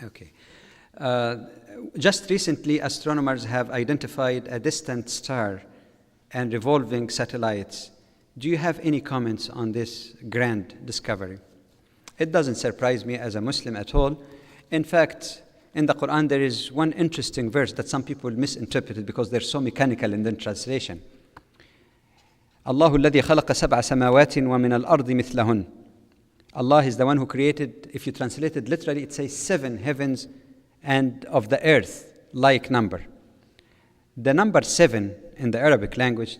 Okay. Uh, just recently, astronomers have identified a distant star and revolving satellites. Do you have any comments on this grand discovery? It doesn't surprise me as a Muslim at all. In fact, in the Qur'an, there is one interesting verse that some people misinterpreted because they're so mechanical in the translation. الله الذي خلق سبع سماوات ومن الأرض مثلهن. Allah is the one who created, if you translate it literally, it says 7 heavens and of the earth, like number. The number 7 in the Arabic language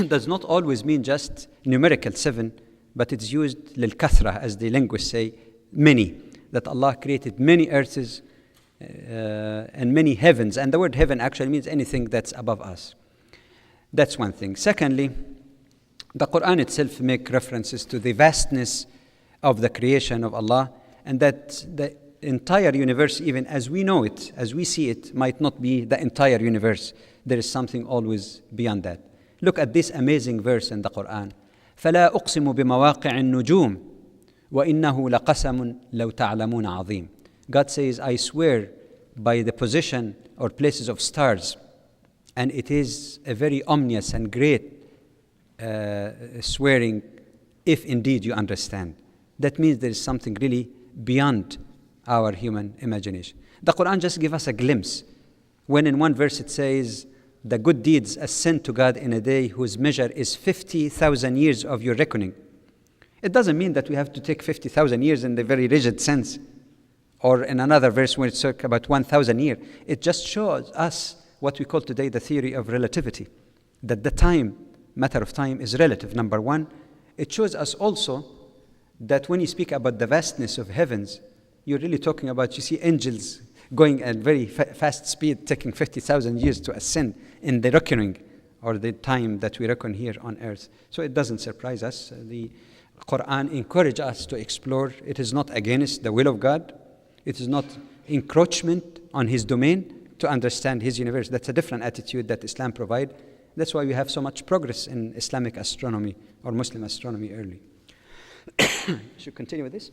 does not always mean just numerical 7, but it's used للكثرة, as the linguists say, many. That Allah created many earths and many heavens. And the word heaven actually means anything that's above us. That's one thing. Secondly, the Qur'an itself makes references to the vastness of the creation of Allah, and that the entire universe, even as we know it, as we see it, might not be the entire universe. There is something always beyond that. Look at this amazing verse in the Qur'an. فَلَا أُقْسِمُ بِمَوَاقِعِ النُّجُومِ وَإِنَّهُ لَقَسَمٌ لَوْ تَعْلَمُونَ عَظِيمٌ. God says, I swear by the position or places of stars, and it is a very ominous and great swearing, if indeed you understand. That means there is something really beyond our human imagination. The Qur'an just gives us a glimpse. When in one verse it says, the good deeds ascend to God in a day whose measure is 50,000 years of your reckoning. It doesn't mean that we have to take 50,000 years in the very rigid sense. Or in another verse where it's about 1,000 years. It just shows us what we call today the theory of relativity. That the time, matter of time, is relative, number one. It shows us also that when you speak about the vastness of heavens, you're really talking about, you see angels going at very fast speed, taking 50,000 years to ascend in the reckoning, or the time that we reckon here on earth. So it doesn't surprise us. The Qur'an encourages us to explore. It is not against the will of God. It is not encroachment on His domain to understand His universe. That's a different attitude that Islam provides. That's why we have so much progress in Islamic astronomy or Muslim astronomy early. Should continue with this?